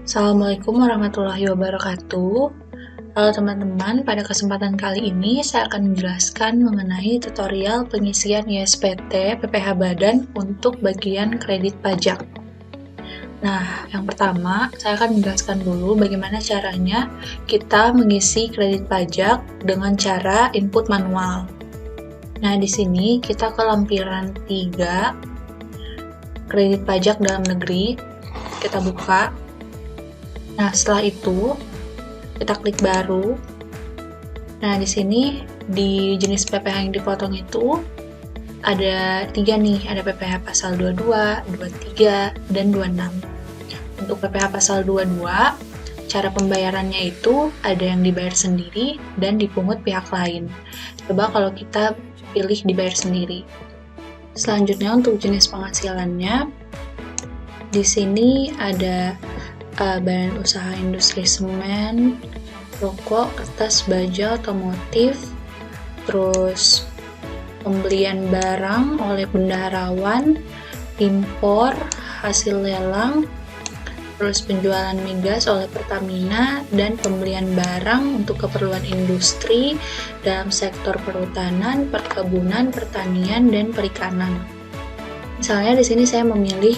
Assalamualaikum warahmatullahi wabarakatuh. Halo teman-teman, pada kesempatan kali ini saya akan menjelaskan mengenai tutorial pengisian ISPT PPh Badan untuk bagian kredit pajak. Nah, yang pertama, saya akan menjelaskan dulu bagaimana caranya kita mengisi kredit pajak dengan cara input manual. Nah, di sini kita ke lampiran 3, kredit pajak dalam negeri, kita buka. Nah, setelah itu kita klik baru. Nah, di sini di jenis PPh yang dipotong itu ada 3 nih, ada PPh pasal 22, 23, dan 26. Untuk PPh pasal 22, cara pembayarannya itu ada yang dibayar sendiri dan dipungut pihak lain. Coba kalau kita pilih dibayar sendiri. Selanjutnya untuk jenis penghasilannya, di sini ada badan usaha industri semen, rokok, kertas, baja, otomotif, terus pembelian barang oleh bendaharawan, impor, hasil lelang, terus penjualan migas oleh Pertamina, dan pembelian barang untuk keperluan industri dalam sektor perhutanan, perkebunan, pertanian, dan perikanan. Misalnya di sini saya memilih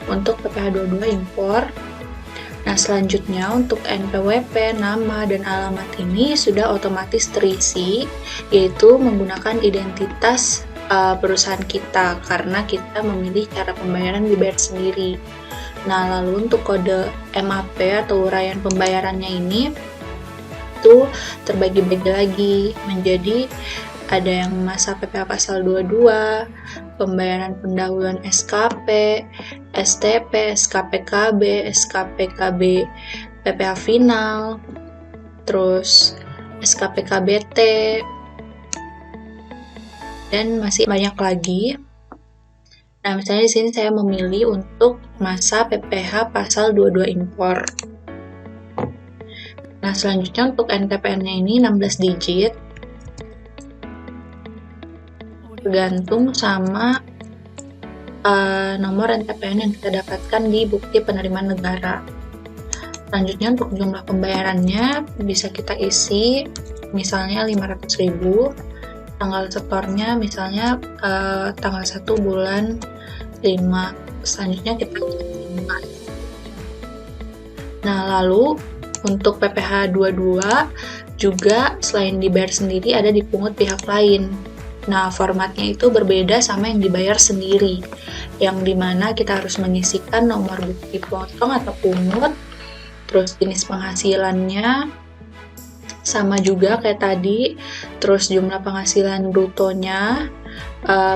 untuk PPh 22 impor. Nah, selanjutnya untuk NPWP, nama, dan alamat ini sudah otomatis terisi, yaitu menggunakan identitas perusahaan kita, karena kita memilih cara pembayaran dibayar sendiri. Nah, lalu untuk kode MAP atau uraian pembayarannya ini, itu terbagi-bagi lagi menjadi ada yang masa PPh pasal 22, pembayaran pendahuluan SKP, STP, SKPKB, SKPKB PPh final, terus SKPKBT, dan masih banyak lagi. Nah, misalnya di sini saya memilih untuk masa PPh pasal 22 impor. Nah, selanjutnya untuk NPPN-nya ini 16 digit, tergantung sama nomor NPPN yang kita dapatkan di bukti penerimaan negara. Selanjutnya untuk jumlah pembayarannya bisa kita isi misalnya 500.000, tanggal setornya misalnya tanggal 1 bulan 5. Selanjutnya kita terima. Nah, lalu untuk PPh 22 juga selain dibayar sendiri ada dipungut pihak lain. Nah, formatnya itu berbeda sama yang dibayar sendiri, yang dimana kita harus mengisikan nomor bukti potong atau pungut, terus jenis penghasilannya, sama juga kayak tadi, terus jumlah penghasilan brutonya,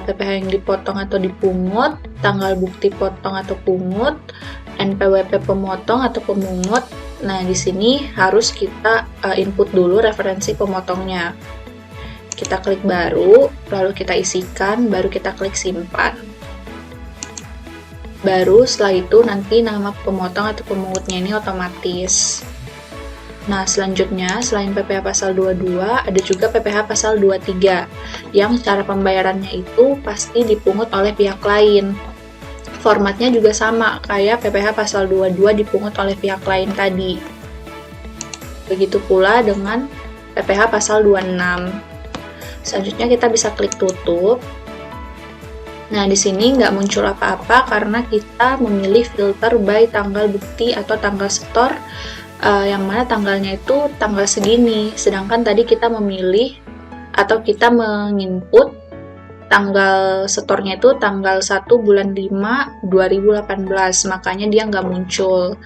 PPh yang dipotong atau dipungut, tanggal bukti potong atau pungut, NPWP pemotong atau pemungut. Nah, di sini harus kita input dulu referensi pemotongnya. Kita klik baru, lalu kita isikan, baru kita klik simpan. Baru setelah itu nanti nama pemotong atau pemungutnya ini otomatis. Nah, selanjutnya selain PPh pasal 22, ada juga PPh pasal 23, yang cara pembayarannya itu pasti dipungut oleh pihak lain. Formatnya juga sama, kayak PPh pasal 22 dipungut oleh pihak lain tadi. Begitu pula dengan PPh pasal 26. Selanjutnya kita bisa klik tutup. Nah, di sini nggak muncul apa-apa karena kita memilih filter by tanggal bukti atau tanggal setor, yang mana tanggalnya itu tanggal segini. Sedangkan tadi kita memilih atau kita menginput tanggal setornya itu tanggal 1 bulan 5 2018, makanya dia nggak muncul.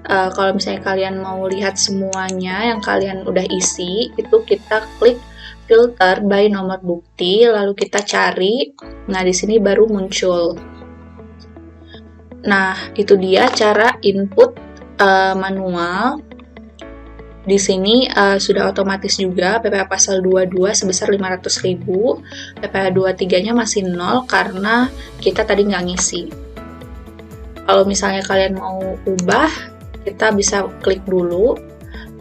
Kalau misalnya kalian mau lihat semuanya yang kalian udah isi, itu kita klik filter by nomor bukti, lalu kita cari. Nah, di sini baru muncul. Nah, itu dia cara input manual. Di sini sudah otomatis juga PPh pasal 22 sebesar 500.000, PPh 23-nya masih 0 karena kita tadi nggak ngisi. Kalau misalnya kalian mau ubah, kita bisa klik dulu,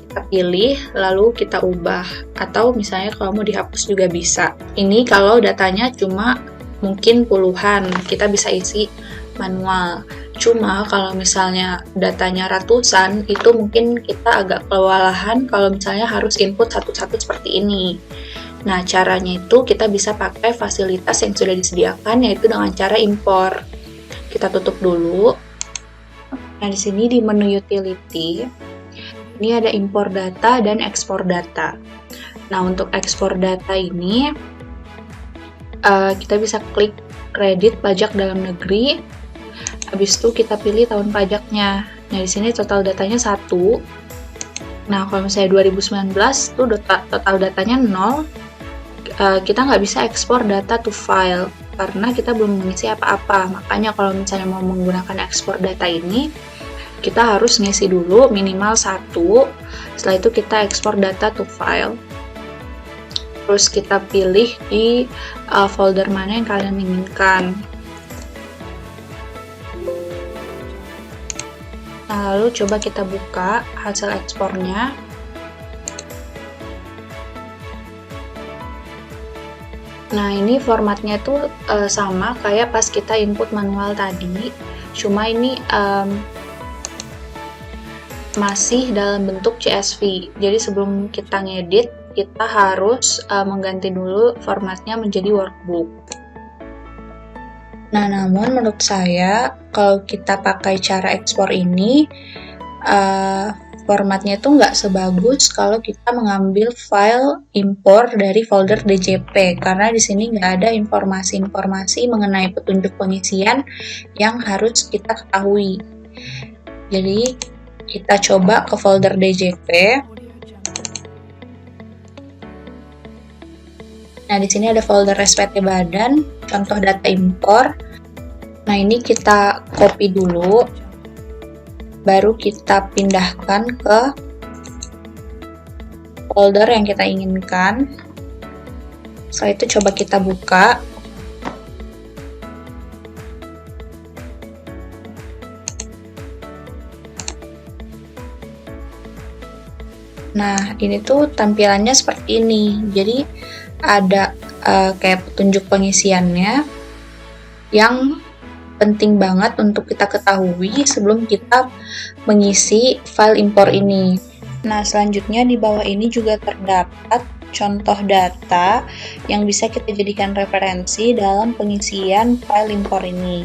kita pilih, lalu kita ubah. Atau misalnya kalau mau dihapus juga bisa. Ini kalau datanya cuma mungkin puluhan, kita bisa isi manual. Cuma kalau misalnya datanya ratusan, itu mungkin kita agak kewalahan kalau misalnya harus input satu-satu seperti ini. Nah, caranya itu kita bisa pakai fasilitas yang sudah disediakan, yaitu dengan cara impor. Kita tutup dulu. Nah, di sini di menu utility, ini ada impor data dan ekspor data. Nah, untuk ekspor data ini, kita bisa klik kredit pajak dalam negeri. Habis itu kita pilih tahun pajaknya. Nah, di sini total datanya 1. Nah, kalau misalnya 2019 itu total datanya 0, kita nggak bisa ekspor data to file karena kita belum mengisi apa-apa. Makanya kalau misalnya mau menggunakan ekspor data ini, kita harus ngisi dulu minimal 1. Setelah itu kita ekspor data to file. Terus kita pilih di folder mana yang kalian inginkan. Nah, lalu coba kita buka hasil ekspornya. Nah, ini formatnya tuh sama kayak pas kita input manual tadi, cuma ini masih dalam bentuk CSV. Jadi sebelum kita ngedit, kita harus mengganti dulu formatnya menjadi workbook. Nah, namun menurut saya, kalau kita pakai cara ekspor ini, formatnya itu nggak sebagus kalau kita mengambil file impor dari folder DJP, karena di sini nggak ada informasi-informasi mengenai petunjuk pengisian yang harus kita ketahui. Jadi, kita coba ke folder DJP. Nah, di sini ada folder SPT Badan, contoh data impor. Nah, ini kita copy dulu, baru kita pindahkan ke folder yang kita inginkan. Setelah itu coba kita buka. Nah, ini tuh tampilannya seperti ini. Jadi, ada kayak petunjuk pengisiannya yang penting banget untuk kita ketahui sebelum kita mengisi file impor ini. Nah, selanjutnya di bawah ini juga terdapat contoh data yang bisa kita jadikan referensi dalam pengisian file impor ini.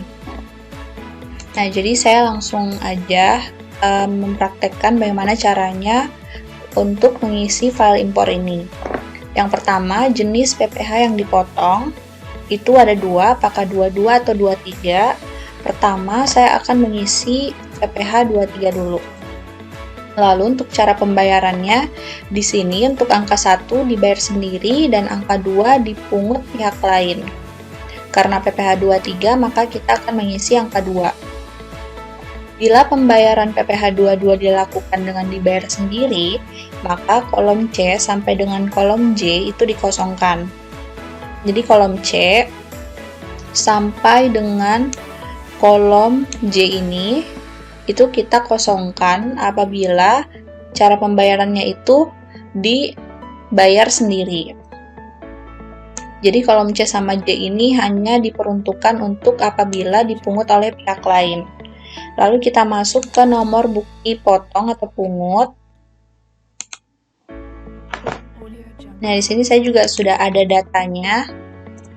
Nah, jadi saya langsung aja mempraktekkan bagaimana caranya untuk mengisi file impor ini. Yang pertama, jenis PPH yang dipotong itu ada 2, apakah 22 atau 23. Pertama, saya akan mengisi PPH 23 dulu. Lalu untuk cara pembayarannya, di sini untuk angka 1 dibayar sendiri dan angka 2 dipungut pihak lain. Karena PPH 23, maka kita akan mengisi angka 2. Bila pembayaran PPH 22 dilakukan dengan dibayar sendiri, maka kolom C sampai dengan kolom J itu dikosongkan. Jadi kolom C sampai dengan kolom J ini itu kita kosongkan apabila cara pembayarannya itu dibayar sendiri. Jadi kolom C sama J ini hanya diperuntukkan untuk apabila dipungut oleh pihak lain. Lalu kita masuk ke nomor bukti potong atau pungut. Nah, di sini saya juga sudah ada datanya.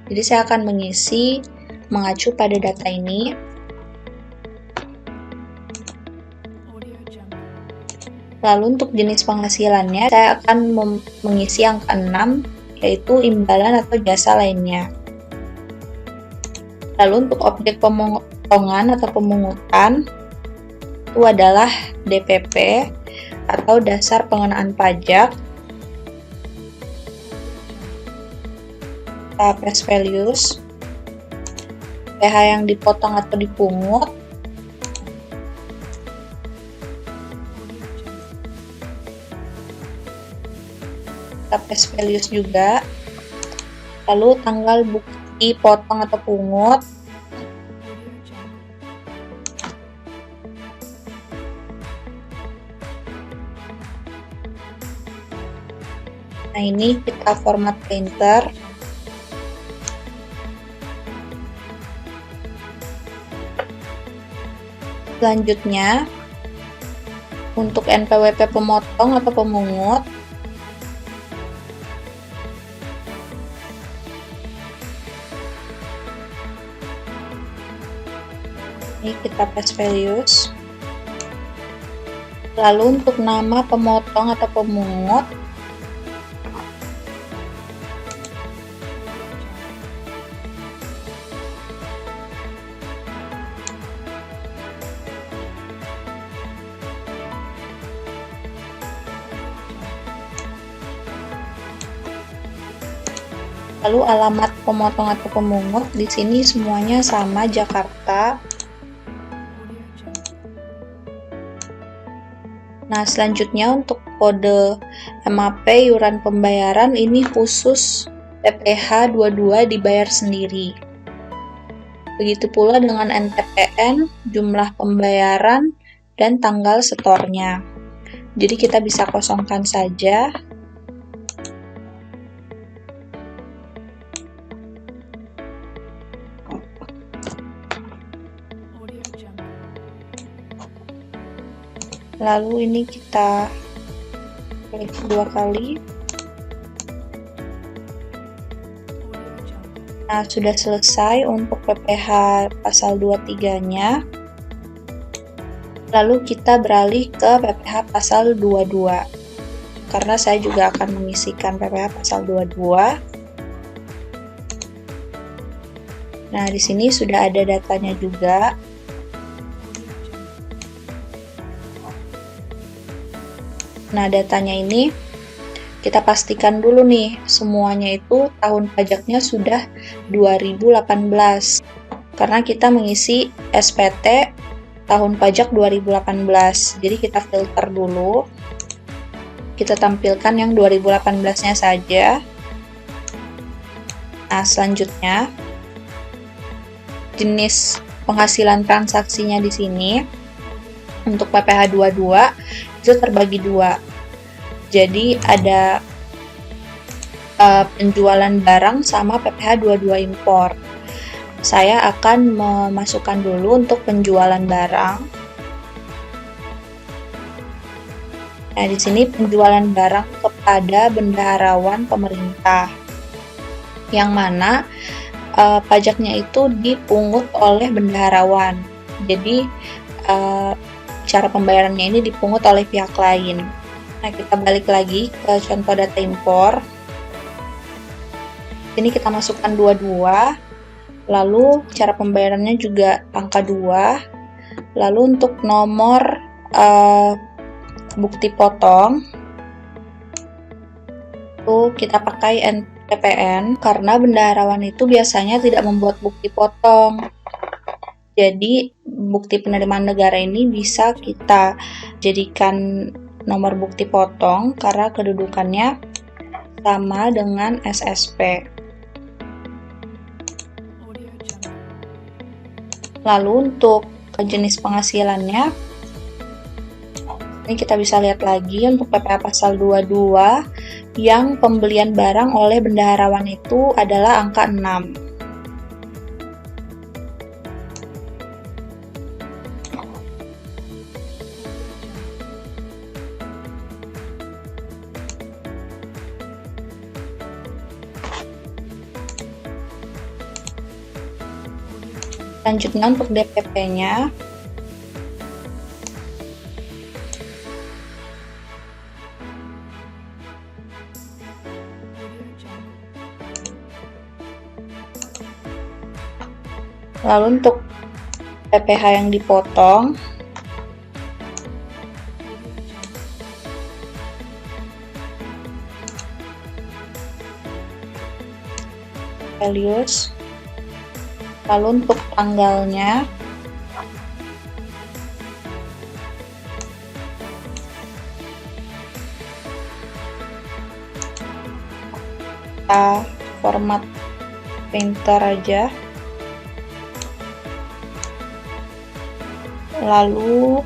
Jadi saya akan mengisi mengacu pada data ini. Lalu untuk jenis penghasilannya, saya akan mengisi angka 6, yaitu imbalan atau jasa lainnya. Lalu untuk objek pemotongan atau pemungutan, itu adalah DPP atau dasar pengenaan pajak, face values, PH yang dipotong atau dipungut, face values juga, lalu tanggal bukti potong atau pungut, nah ini kita format printer. Selanjutnya, untuk NPWP pemotong atau pemungut, ini kita paste values. Lalu untuk nama pemotong atau pemungut, lalu alamat pemotong atau pemungut di sini semuanya sama, Jakarta. Nah, selanjutnya untuk kode MAP iuran pembayaran ini khusus PPh 22 dibayar sendiri. Begitu pula dengan NTPN, jumlah pembayaran, dan tanggal setornya. Jadi kita bisa kosongkan saja. Lalu ini kita klik 2 kali. Nah, sudah selesai untuk PPh pasal 23-nya. Lalu kita beralih ke PPh pasal 22. Karena saya juga akan mengisikan PPh pasal 22. Nah, di sini sudah ada datanya juga. Nah, datanya ini kita pastikan dulu nih, semuanya itu tahun pajaknya sudah 2018. Karena kita mengisi SPT tahun pajak 2018. Jadi kita filter dulu. Kita tampilkan yang 2018-nya saja. Nah, selanjutnya jenis penghasilan transaksinya di sini untuk PPh 22 itu terbagi dua. Jadi ada penjualan barang sama PPh 22 impor. Saya akan memasukkan dulu untuk penjualan barang. Nah, di sini penjualan barang kepada bendaharawan pemerintah. Yang mana pajaknya itu dipungut oleh bendaharawan. Jadi cara pembayarannya ini dipungut oleh pihak lain. Nah, kita balik lagi ke contoh data impor. Ini kita masukkan 22. Lalu cara pembayarannya juga angka 2. Lalu untuk nomor bukti potong itu kita pakai NPPN karena bendaharawan itu biasanya tidak membuat bukti potong. Jadi bukti penerimaan negara ini bisa kita jadikan nomor bukti potong karena kedudukannya sama dengan SSP. Lalu untuk jenis penghasilannya, ini kita bisa lihat lagi untuk PPh pasal 22 yang pembelian barang oleh bendaharawan itu adalah angka 6. Selanjutnya untuk DPP-nya, lalu untuk PPh yang dipotong, values. Lalu untuk tanggalnya, kita format Painter aja. Lalu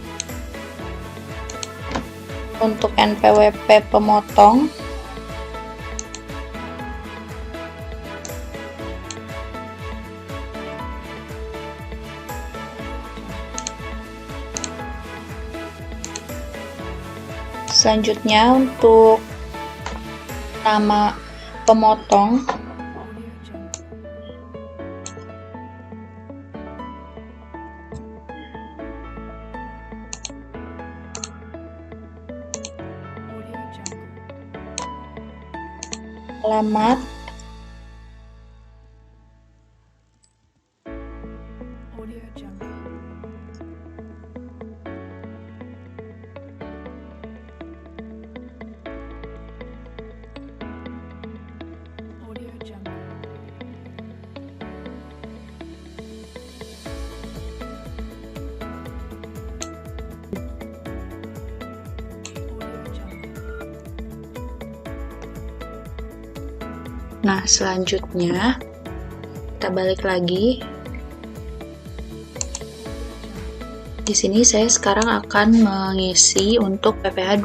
untuk NPWP pemotong, Selanjutnya untuk nama pemotong, alamat, nah selanjutnya kita balik lagi. Di sini saya sekarang akan mengisi untuk PPH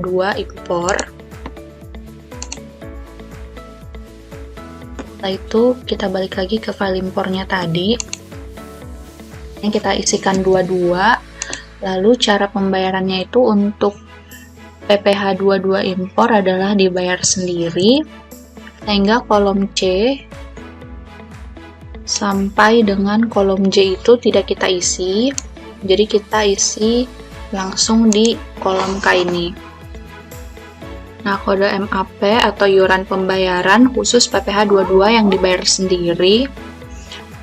22 impor. Setelah itu kita balik lagi ke file impornya tadi. Ini kita isikan 22. Lalu cara pembayarannya itu untuk PPH 22 impor adalah dibayar sendiri, sehingga kolom C sampai dengan kolom J itu tidak kita isi. Jadi kita isi langsung di kolom K ini. Nah, kode MAP atau iuran pembayaran khusus PPH 22 yang dibayar sendiri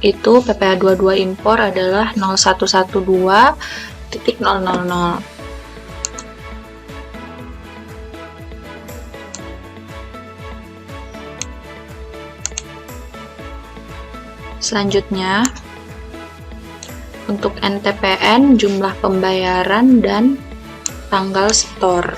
itu PPH 22 impor adalah 0112.000. Selanjutnya untuk NTPN, jumlah pembayaran, dan tanggal setor.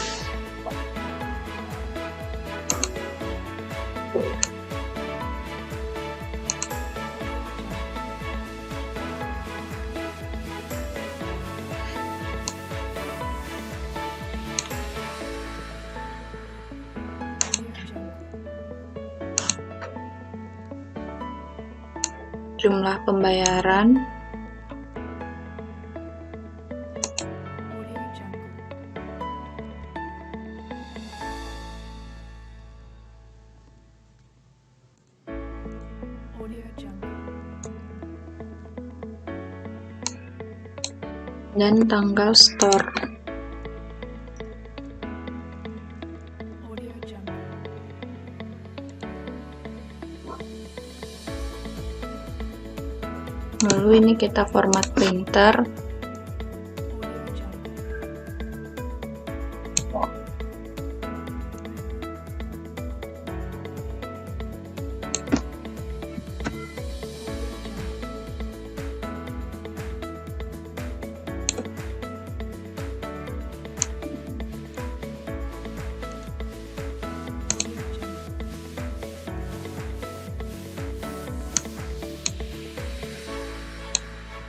Jumlah pembayaran, dan tanggal store. Lalu ini kita format printer.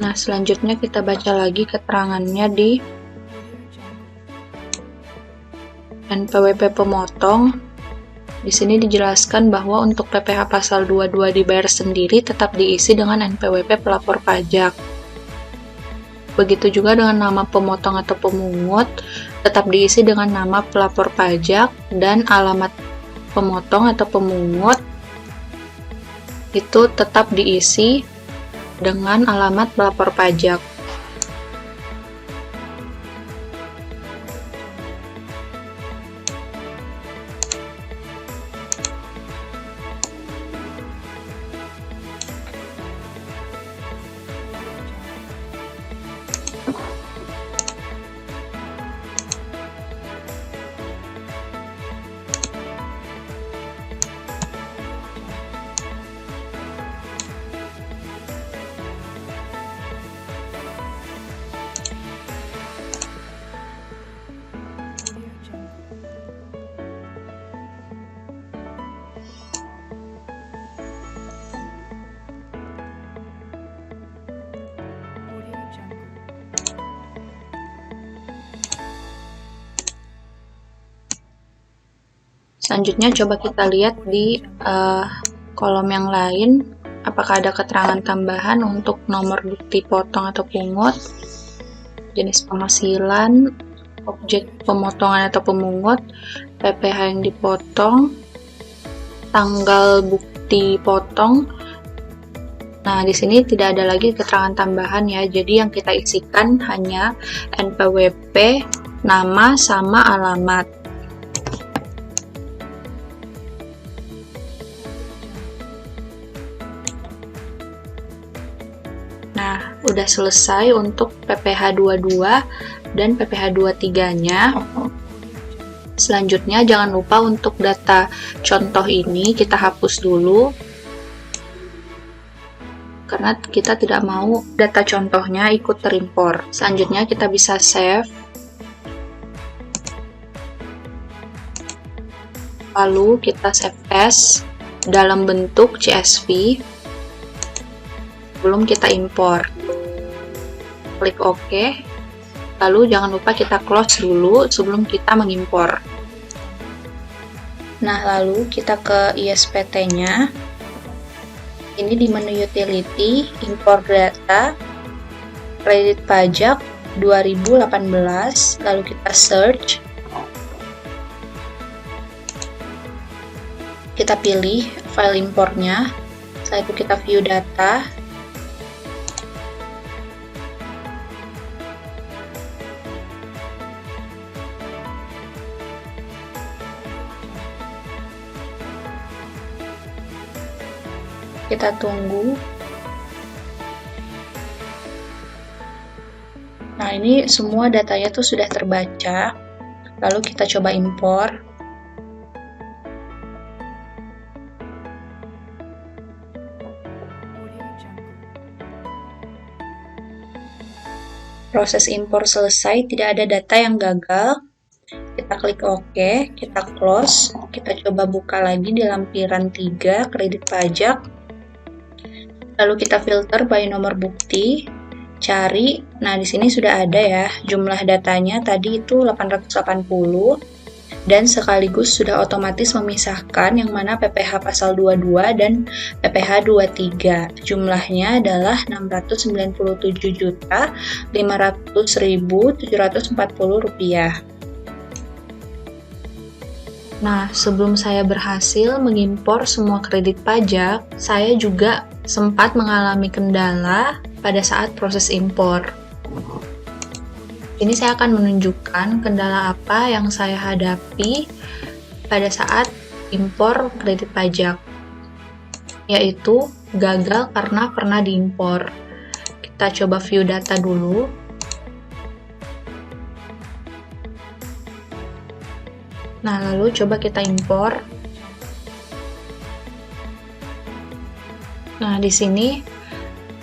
Nah, selanjutnya kita baca lagi keterangannya di NPWP pemotong. Di sini dijelaskan bahwa untuk PPH pasal 22 dibayar sendiri tetap diisi dengan NPWP pelapor pajak. Begitu juga dengan nama pemotong atau pemungut tetap diisi dengan nama pelapor pajak, dan alamat pemotong atau pemungut itu tetap diisi dengan alamat pelapor pajak. Selanjutnya coba kita lihat di kolom yang lain, apakah ada keterangan tambahan untuk nomor bukti potong atau pungut, jenis penghasilan, objek pemotongan atau pemungut, PPh yang dipotong, tanggal bukti potong. Nah, di sini tidak ada lagi keterangan tambahan ya. Jadi yang kita isikan hanya NPWP, nama sama alamat. Nah, udah selesai untuk PPh 22 dan PPh 23-nya. Selanjutnya jangan lupa untuk data contoh ini kita hapus dulu, karena kita tidak mau data contohnya ikut terimpor. Selanjutnya kita bisa save, lalu kita save as dalam bentuk CSV sebelum kita impor. Klik OK, lalu jangan lupa kita close dulu sebelum kita mengimpor. Nah, lalu kita ke ISPT-nya. Ini di menu utility, import data, kredit pajak 2018, lalu kita search. Kita pilih file importnya, setelah itu kita view data. Kita tunggu. Nah, ini semua datanya tuh sudah terbaca. Lalu kita coba impor. Proses impor selesai, tidak ada data yang gagal. Kita klik OK, kita close. Kita coba buka lagi di lampiran 3, kredit pajak. Lalu kita filter by nomor bukti, cari. Nah, di sini sudah ada ya, jumlah datanya tadi itu 880, dan sekaligus sudah otomatis memisahkan yang mana PPh pasal 22 dan PPh 23. Jumlahnya adalah Rp697.500.740. Nah, sebelum saya berhasil mengimpor semua kredit pajak, saya juga sempat mengalami kendala pada saat proses impor. Ini saya akan menunjukkan kendala apa yang saya hadapi pada saat impor kredit pajak, yaitu gagal karena pernah diimpor. Kita coba view data dulu. Nah, lalu coba kita impor. Nah, di sini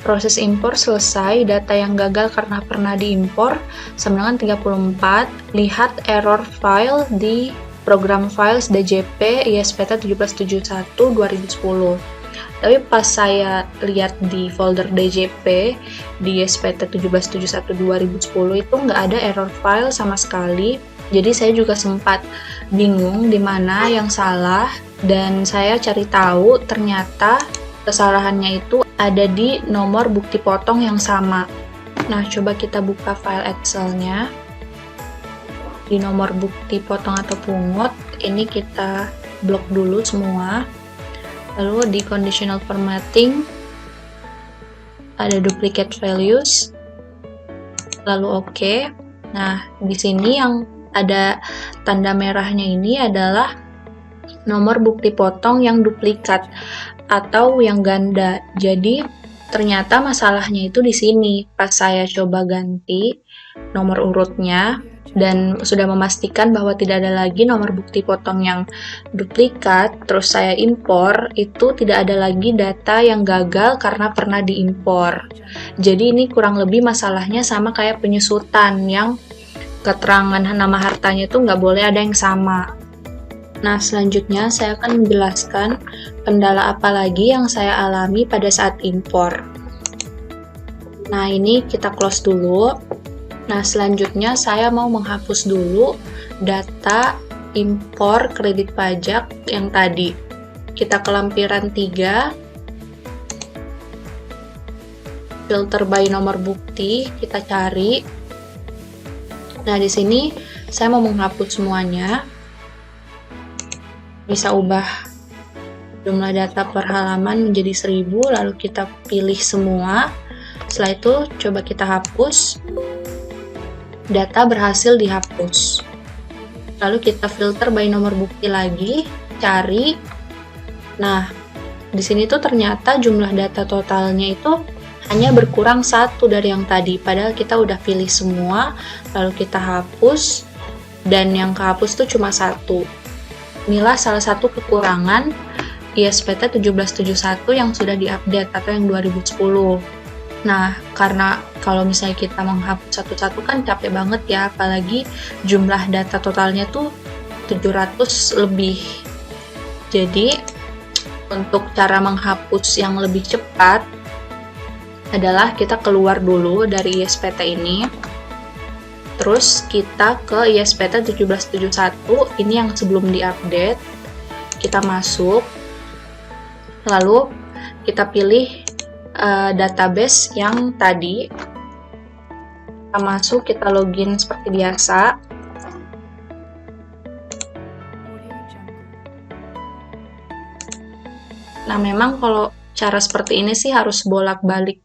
proses impor selesai, data yang gagal karena pernah diimpor sama dengan 34. Lihat error file di program files DJP ISPT 1771-2010. Tapi pas saya lihat di folder DJP di ISPT 1771-2010 itu nggak ada error file sama sekali. Jadi saya juga sempat bingung di mana yang salah, dan saya cari tahu ternyata kesalahannya itu ada di nomor bukti potong yang sama. Nah, coba kita buka file Excel-nya. Di nomor bukti potong atau pungut, ini kita blok dulu semua. Lalu di conditional formatting, ada duplicate values. Lalu OK. Nah, di sini yang ada tanda merahnya ini adalah nomor bukti potong yang duplikat atau yang ganda. Jadi ternyata masalahnya itu di sini. Pas saya coba ganti nomor urutnya dan sudah memastikan bahwa tidak ada lagi nomor bukti potong yang duplikat, terus saya impor, itu tidak ada lagi data yang gagal karena pernah diimpor. Jadi ini kurang lebih masalahnya sama kayak penyusutan, yang keterangan nama hartanya itu nggak boleh ada yang sama. Nah, selanjutnya saya akan menjelaskan kendala apa lagi yang saya alami pada saat impor. Nah, ini kita close dulu. Nah, selanjutnya saya mau menghapus dulu data impor kredit pajak yang tadi. Kita ke lampiran 3, filter by nomor bukti, kita cari. Nah, di sini saya mau menghapus semuanya. Bisa ubah jumlah data per halaman menjadi 1000, lalu kita pilih semua. Setelah itu coba kita hapus. Data berhasil dihapus. Lalu kita filter by nomor bukti lagi, cari. Nah, di sini tuh ternyata jumlah data totalnya itu hanya berkurang 1 dari yang tadi, padahal kita udah pilih semua, lalu kita hapus, dan yang kehapus tuh cuma 1. Inilah salah satu kekurangan ISPT 1771 yang sudah diupdate atau yang 2010. Nah, karena kalau misalnya kita menghapus satu-satu kan capek banget ya, apalagi jumlah data totalnya tuh 700 lebih. Jadi, untuk cara menghapus yang lebih cepat adalah kita keluar dulu dari ISPT ini, terus kita ke ISPT 1771, ini yang sebelum diupdate, kita masuk, lalu kita pilih database yang tadi, kita masuk, kita login seperti biasa. Nah, memang kalau cara seperti ini sih harus bolak-balik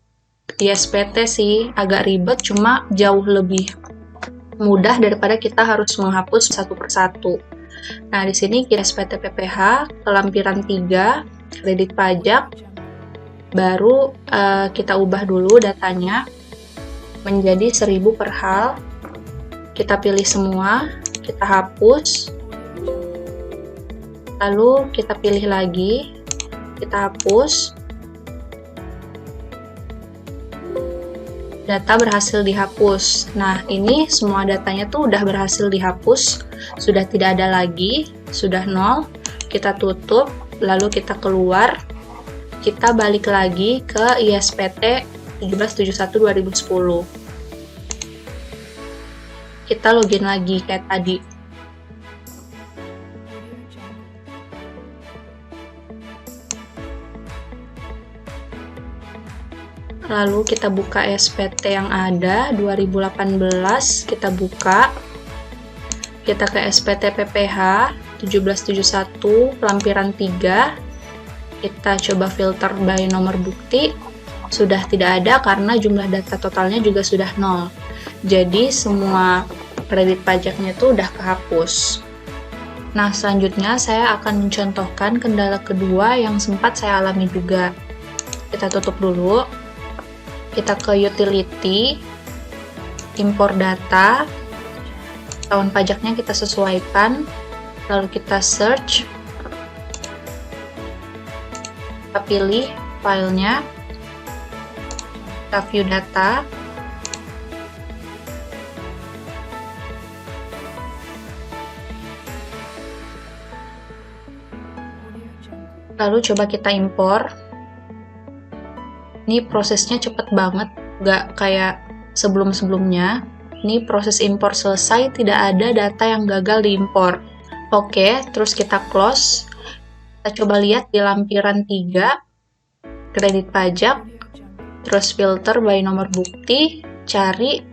ISPT sih, agak ribet, cuma jauh lebih mudah daripada kita harus menghapus satu persatu. Nah, di sini ISPT PPH, lampiran 3, kredit pajak, baru kita ubah dulu datanya menjadi 1000 per hal. Kita pilih semua, kita hapus, lalu kita pilih lagi, kita hapus. Data berhasil dihapus. Nah, ini semua datanya tuh udah berhasil dihapus, sudah tidak ada lagi, sudah 0. Kita tutup, lalu kita keluar, kita balik lagi ke ISPT 1771 2010. Kita login lagi kayak tadi. Lalu kita buka SPT yang ada 2018, kita buka, kita ke SPT PPH 1771 lampiran 3, kita coba filter by nomor bukti, sudah tidak ada karena jumlah data totalnya juga sudah 0. Jadi semua kredit pajaknya itu udah kehapus. Nah, selanjutnya saya akan mencontohkan kendala kedua yang sempat saya alami juga. Kita tutup dulu. Kita ke utility, impor data, tahun pajaknya kita sesuaikan, lalu kita search, kita pilih filenya, kita view data, lalu coba kita impor. Ini prosesnya cepet banget, nggak kayak sebelum-sebelumnya. Ini proses impor selesai, tidak ada data yang gagal diimpor. Oke, terus kita close. Kita coba lihat di lampiran 3, kredit pajak, terus filter by nomor bukti, cari.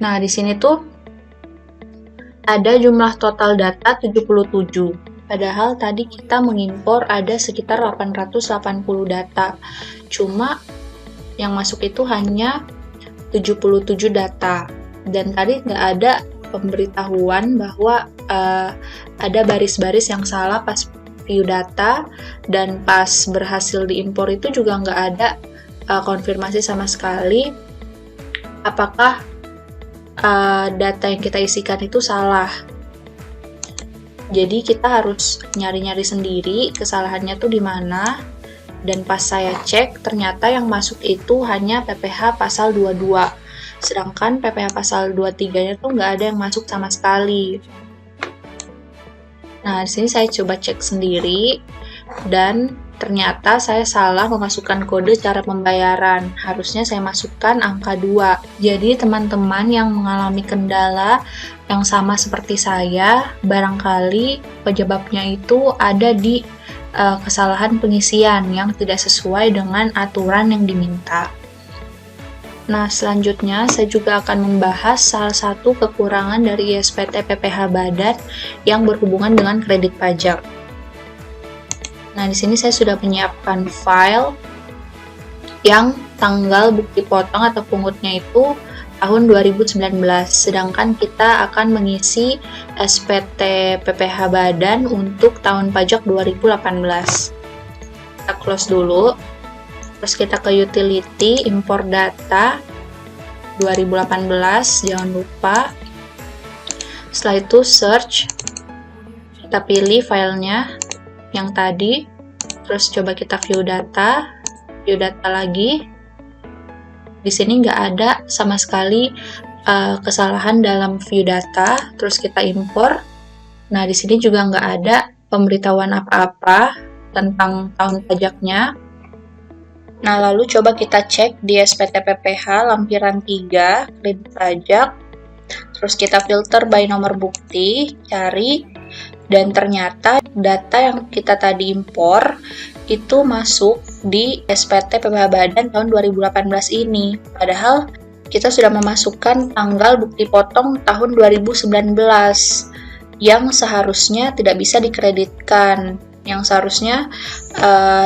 Nah, di sini tuh ada jumlah total data 77. Padahal tadi kita mengimpor ada sekitar 880 data. Cuma yang masuk itu hanya 77 data, dan tadi nggak ada pemberitahuan bahwa ada baris-baris yang salah pas view data, dan pas berhasil diimpor itu juga nggak ada konfirmasi sama sekali apakah data yang kita isikan itu salah. Jadi kita harus nyari-nyari sendiri kesalahannya tuh di mana. Dan pas saya cek, ternyata yang masuk itu hanya PPH pasal 22. Sedangkan PPH pasal 23-nya tuh nggak ada yang masuk sama sekali. Nah, di sini saya coba cek sendiri, dan ternyata saya salah memasukkan kode cara pembayaran. Harusnya saya masukkan angka 2. Jadi, teman-teman yang mengalami kendala yang sama seperti saya, barangkali penyebabnya itu ada di kesalahan pengisian yang tidak sesuai dengan aturan yang diminta. Nah, selanjutnya saya juga akan membahas salah satu kekurangan dari ISPT PPh Badan yang berhubungan dengan kredit pajak. Nah, di sini saya sudah menyiapkan file yang tanggal bukti potong atau pungutnya itu tahun 2019, sedangkan kita akan mengisi SPT PPh Badan untuk tahun pajak 2018. Kita close dulu. Terus kita ke utility, import data 2018, jangan lupa. Setelah itu search, kita pilih filenya yang tadi, terus coba kita view data lagi. Di sini nggak ada sama sekali kesalahan dalam view data, terus kita import. Nah, di sini juga nggak ada pemberitahuan apa-apa tentang tahun pajaknya. Nah, lalu coba kita cek di SPT PPh lampiran 3, kredit pajak. Terus kita filter by nomor bukti, cari, dan ternyata data yang kita tadi impor itu masuk di SPT PPh Badan tahun 2018 ini. Padahal kita sudah memasukkan tanggal bukti potong tahun 2019 yang seharusnya tidak bisa dikreditkan, yang seharusnya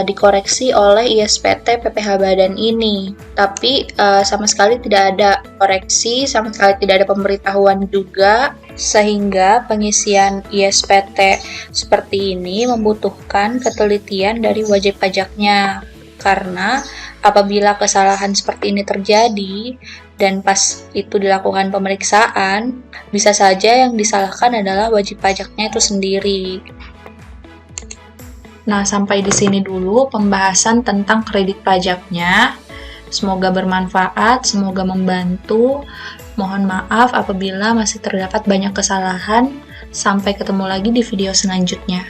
dikoreksi oleh ISPT PPh Badan ini. Tapi sama sekali tidak ada koreksi, sama sekali tidak ada pemberitahuan juga, sehingga pengisian ISPT seperti ini membutuhkan ketelitian dari wajib pajaknya. Karena apabila kesalahan seperti ini terjadi dan pas itu dilakukan pemeriksaan, bisa saja yang disalahkan adalah wajib pajaknya itu sendiri. Nah, sampai di sini dulu pembahasan tentang kredit pajaknya. Semoga bermanfaat, semoga membantu. Mohon maaf apabila masih terdapat banyak kesalahan. Sampai ketemu lagi di video selanjutnya.